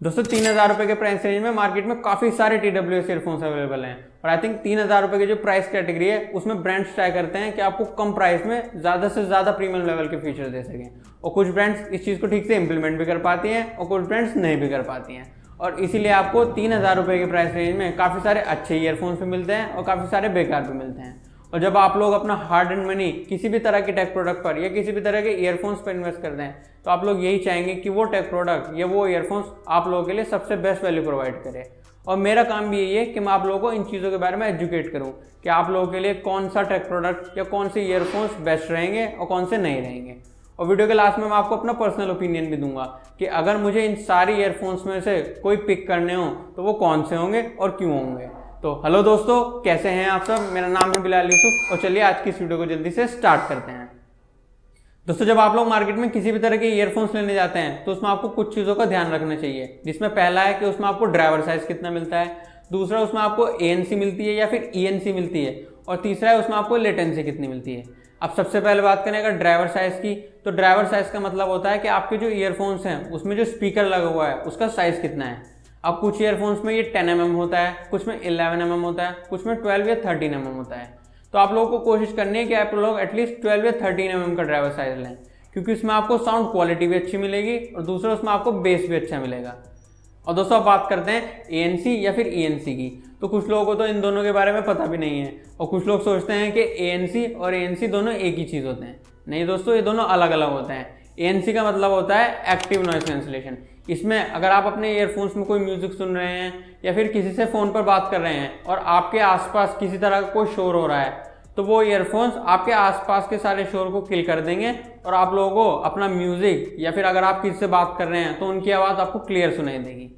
दोस्तों 3,000 रुपये के प्राइस रेंज में मार्केट में काफ़ी सारे TWS ईयरफोन्स अवेलेबल हैं और आई थिंक 3,000 रुपये की जो प्राइस कैटेगरी है उसमें ब्रांड्स ट्राई करते हैं कि आपको कम प्राइस में ज़्यादा से ज़्यादा प्रीमियम लेवल के फीचर दे सकें। और कुछ ब्रांड्स इस चीज़ को ठीक से इंप्लीमेंट भी कर पाती हैं और कुछ ब्रांड्स नहीं भी कर पाती हैं, और इसीलिए आपको 3,000 रुपये के प्राइस रेंज में काफ़ी सारे अच्छे ईयरफोन्स भी मिलते हैं और काफ़ी सारे बेकार भी मिलते हैं। और जब आप लोग अपना हार्ड एंड मनी किसी भी तरह के टेक प्रोडक्ट पर या किसी भी तरह के ईयरफोन्स पर इन्वेस्ट करते हैं तो आप लोग यही चाहेंगे कि वो टेक प्रोडक्ट या वो ईयरफोन्स आप लोगों के लिए सबसे बेस्ट वैल्यू प्रोवाइड करे। और मेरा काम भी यही है कि मैं आप लोगों को इन चीज़ों के बारे में एजुकेट करूं कि आप लोगों के लिए कौन सा टेक प्रोडक्ट या कौन से ईयरफोन्स बेस्ट रहेंगे और कौन से नहीं रहेंगे। और वीडियो के लास्ट में मैं आपको अपना पर्सनल ओपिनियन भी दूंगा कि अगर मुझे इन सारे ईयरफोन्स में से कोई पिक करने हो तो वो कौन से होंगे और क्यों होंगे। तो हेलो दोस्तों, कैसे हैं आप सब। मेरा नाम है बिलाल यूसुफ और चलिए आज की इस वीडियो को जल्दी से स्टार्ट करते हैं। दोस्तों जब आप लोग मार्केट में किसी भी तरह के ईयरफोन्स लेने जाते हैं तो उसमें आपको कुछ चीज़ों का ध्यान रखना चाहिए, जिसमें पहला है कि उसमें आपको ड्राइवर साइज कितना मिलता है, दूसरा उसमें आपको ANC मिलती है या फिर ENC मिलती है, और तीसरा है उसमें आपको लेटेंसी कितनी मिलती है। अब सबसे पहले बात करें अगर ड्राइवर साइज की, तो ड्राइवर साइज का मतलब होता है कि आपके जो ईयरफोन्स हैं उसमें जो स्पीकर लगा हुआ है उसका साइज कितना है। अब कुछ ईयरफोन्स में ये 10 mm होता है, कुछ में 11 mm होता है, कुछ में 12 या 13 mm होता है। तो आप लोगों को कोशिश करनी है कि आप लोग एटलीस्ट 12 या 13 mm का ड्राइवर साइज लें, क्योंकि उसमें आपको साउंड क्वालिटी भी अच्छी मिलेगी और दूसरा उसमें आपको बेस भी अच्छा मिलेगा। और दोस्तों अब बात करते हैं ANC या फिर ENC की। तो कुछ लोगों को तो इन दोनों के बारे में पता भी नहीं है और कुछ लोग सोचते हैं कि ANC और ANC दोनों एक ही चीज़ होते हैं। नहीं दोस्तों, ये दोनों अलग अलग होते हैं। ANC का मतलब होता है एक्टिव नॉइज कैंसिलेशन। इसमें अगर आप अपने ईयरफोन्स में कोई म्यूजिक सुन रहे हैं या फिर किसी से फ़ोन पर बात कर रहे हैं और आपके आसपास किसी तरह का कोई शोर हो रहा है तो वो ईयरफोन्स आपके आसपास के सारे शोर को किल कर देंगे और आप लोगों को अपना म्यूजिक या फिर अगर आप किसी से बात कर रहे हैं तो उनकी आवाज़ आपको क्लियर सुनाई देगी।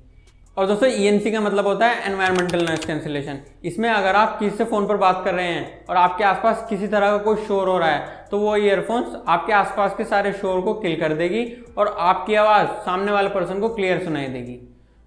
और दोस्तों ENC का मतलब होता है एनवायरमेंटल नॉइज कैंसिलेशन। इसमें अगर आप किसी से फ़ोन पर बात कर रहे हैं और आपके आसपास किसी तरह का कोई शोर हो रहा है तो वो ईयरफोन्स आपके आसपास के सारे शोर को किल कर देगी और आपकी आवाज़ सामने वाले पर्सन को क्लियर सुनाई देगी।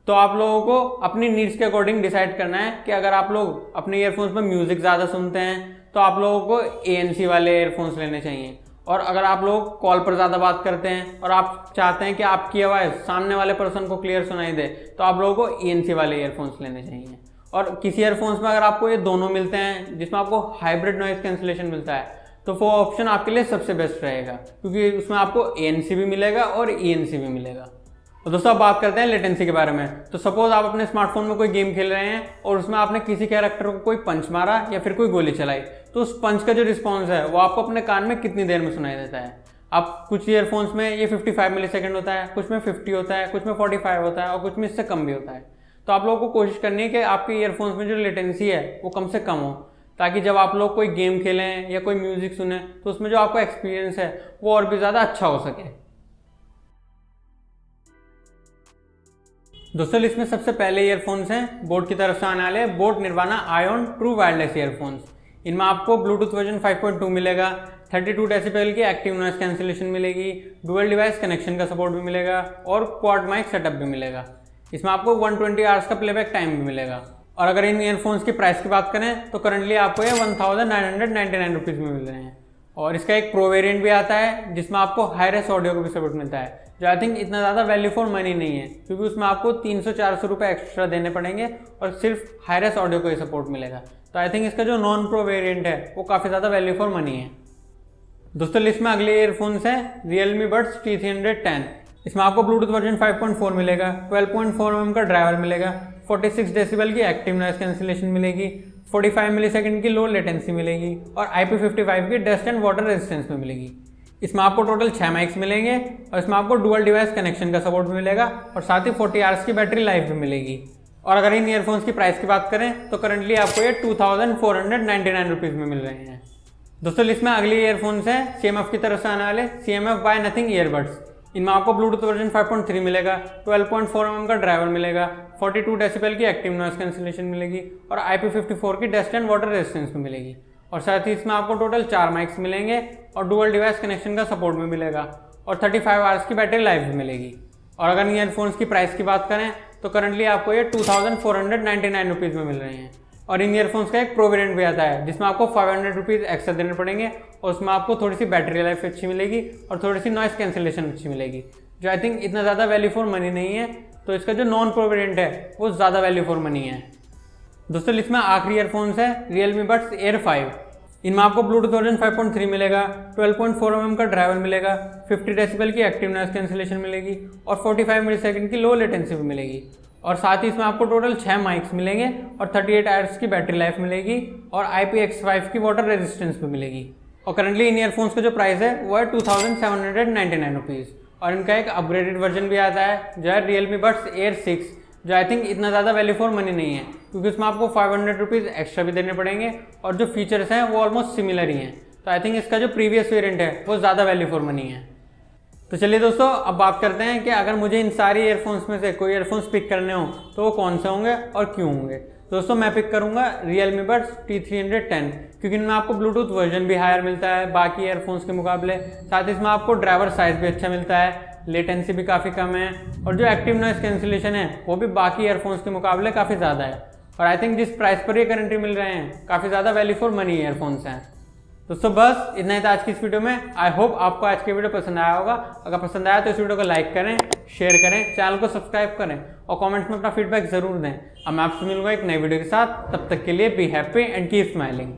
तो आप लोगों को अपनी नीड्स के अकॉर्डिंग डिसाइड करना है कि अगर आप लोग अपने ईयरफोन्स में म्यूज़िक ज़्यादा सुनते हैं तो आप लोगों को ANC वाले ईयरफोन्स लेने चाहिए, और अगर आप लोग कॉल पर ज़्यादा बात करते हैं और आप चाहते हैं कि आपकी आवाज़ सामने वाले पर्सन को क्लियर सुनाई दे तो आप लोगों को ENC वाले ईयरफोन्स लेने चाहिए। और किसी ईयरफोन्स में अगर आपको ये दोनों मिलते हैं जिसमें आपको हाइब्रिड नॉइज कैंसिलेशन मिलता है तो वो ऑप्शन आपके लिए सबसे बेस्ट रहेगा, क्योंकि उसमें आपको ANC भी मिलेगा और ENC भी मिलेगा। तो दोस्तों अब बात करते हैं लेटेंसी के बारे में। तो सपोज आप अपने स्मार्टफोन में कोई गेम खेल रहे हैं और उसमें आपने किसी कैरेक्टर को कोई पंच मारा या फिर कोई गोली चलाई, तो उस पंच का जो रिस्पॉन्स है वो आपको अपने कान में कितनी देर में सुनाई देता है। अब कुछ ईयरफोन्स में ये 55 मिलीसेकंड होता है, कुछ में 50 होता है, कुछ में 45 होता है और कुछ में इससे कम भी होता है। तो आप लोगों को कोशिश करनी है कि आपके ईयरफोन्स में जो लेटेंसी है वो कम से कम हो, ताकि जब आप लोग कोई गेम खेलें या कोई म्यूजिक सुने तो उसमें जो आपका एक्सपीरियंस है वो और भी ज़्यादा अच्छा हो सके। दोस्तों लिस्ट में सबसे पहले ईयरफोन्स हैं बोट की तरफ से आने वाले boAt Nirvana Ion true wireless earphones. इनमें आपको ब्लूटूथ वर्जन 5.2 मिलेगा, 32 डेसिबल की एक्टिव नॉइज कैंसिलेशन मिलेगी, डुअल डिवाइस कनेक्शन का सपोर्ट भी मिलेगा और क्वाड माइक सेटअप भी मिलेगा। इसमें आपको 120 आवर्स का प्लेबैक टाइम भी मिलेगा। और अगर इन ईयरफोन्स की प्राइस की बात करें तो करंटली आपको ये 1999 रुपीज़ में मिल रहे हैं। और इसका एक प्रो वेरिएंट भी आता है जिसमें आपको हाईरेस ऑडियो को भी सपोर्ट मिलता है, जो आई थिंक इतना ज़्यादा वैल्यू फॉर मनी नहीं है, क्योंकि उसमें आपको 300-400 रुपये एक्स्ट्रा देने पड़ेंगे और सिर्फ हाईरेस ऑडियो को ही सपोर्ट मिलेगा। तो आई थिंक इसका जो नॉन प्रो वेरिएंट है वो काफ़ी ज़्यादा वैल्यू फॉर मनी है। दोस्तों लिस्ट में अगले ईयरफोन्स हैं Realme Buds T310। इसमें आपको ब्लूटूथ वर्जन 5.4 मिलेगा, 12.4 mm का ड्राइवर मिलेगा, 46 डेसिबल की एक्टिव नॉइज कैंसिलेशन मिलेगी, 45 मिलीसेकंड की लो लेटेंसी मिलेगी और IP55 की डस्ट एंड वाटर रेजिस्टेंस में मिलेगी। इसमें आपको टोटल 6 माइक्स मिलेंगे और इसमें आपको डुअल डिवाइस कनेक्शन का सपोर्ट भी मिलेगा और साथ ही 40 आवर्स की बैटरी लाइफ भी मिलेगी। और अगर इन ईयरफोन्स की प्राइस की बात करें तो करंटली आपको ये 2499 रुपीज़ में मिल रहे हैं। दोस्तों लिस्ट में अगली ईयरफोन्स हैं CMF की तरफ से आने वाले CMF बाय नथिंग ईयरबड्स। इनमें आपको ब्लूटूथ वर्जन 5.3 मिलेगा, 12.4 mm का ड्राइवर मिलेगा, 42 डेसिबल की एक्टिव नॉइज कैंसिलेशन मिलेगी और IP54 की डस्ट एंड वाटर रेजिस्टेंस भी मिलेगी। और साथ ही इसमें आपको टोटल 4 माइक्स मिलेंगे और डुअल डिवाइस कनेक्शन का सपोर्ट भी मिलेगा और 35 आवर्स की बैटरी लाइफ भी मिलेगी। और अगर ईयरफोन्स की प्राइस की बात करें तो करंटली आपको ये 2499 रुपीज़ में मिल रहे हैं। और इन ईयरफोन्स का एक प्रो वेरिएंट भी आता है जिसमें आपको 500 रुपीज़ एक्स्ट्रा देने पड़ेंगे और उसमें आपको थोड़ी सी बैटरी लाइफ अच्छी मिलेगी और थोड़ी सी नॉइस कैंसिलेशन अच्छी मिलेगी, जो आई थिंक इतना ज़्यादा वैल्यू फॉर मनी नहीं है। तो इसका जो नॉन प्रो वेरिएंट है वो ज़्यादा वैल्यू फॉर मनी है। दोस्तों लिस्ट में आखिरी ईयरफोन्स है Realme Buds Air 5। इनमें आपको ब्लूटूथ वर्जन 5.3 मिलेगा, 12.4 mm का ड्राइवर मिलेगा, 50 डेसिबल की एक्टिव नॉइज कैंसिलेशन मिलेगी और 45 मिलीसेकंड की लो लेटेंसी भी मिलेगी। और साथ ही इसमें आपको टोटल 6 माइक्स मिलेंगे और 38 आवर्स की बैटरी लाइफ मिलेगी और IPX5 की वाटर रेजिस्टेंस भी मिलेगी। और करंटली इन ईयरफोन्स का जो प्राइस है वो है 2799 रुपीज़। और इनका एक अपग्रेडेड वर्जन भी आता है जो है Realme Buds Air 6, जो आई थिंक इतना ज़्यादा वैल्यू फॉर मनी नहीं है क्योंकि उसमें आपको 500 रुपीज़ एक्स्ट्रा भी देने पड़ेंगे और जो फीचर्स हैं वो ऑलमोस्ट सिमिलर ही हैं। तो आई थिंक इसका जो प्रीवियस वेरिएंट है वो ज़्यादा वैल्यू फॉर मनी है। तो चलिए दोस्तों अब बात करते हैं कि अगर मुझे इन सारी ईयरफोन्स में से कोई ईयरफोन्स पिक करने हो तो वो कौन से होंगे और क्यों होंगे। दोस्तों मैं पिक करूंगा Realme Buds T310 क्योंकि इनमें आपको ब्लूटूथ वर्जन भी हायर मिलता है बाकी ईयरफोन्स के मुकाबले, साथ ही इसमें आपको ड्राइवर साइज भी अच्छा मिलता है, लेटेंसी भी काफ़ी कम है और जो एक्टिव नॉइस कैंसिलेशन है वो भी बाकी ईयरफोन्स के मुकाबले काफ़ी ज़्यादा है। और आई थिंक जिस प्राइस पर ये करंटली मिल रहे हैं काफ़ी ज़्यादा वैल्यू फॉर मनी ईयरफोन्स हैं। दोस्तों बस इतना ही था आज की इस वीडियो में। आई होप आपको आज की वीडियो पसंद आया होगा। अगर पसंद आया तो इस वीडियो को लाइक करें, शेयर करें, चैनल को सब्सक्राइब करें और कमेंट्स में अपना फीडबैक जरूर दें। अब मैं आपसे मिलूंगा एक नई वीडियो के साथ, तब तक के लिए be happy and keep smiling.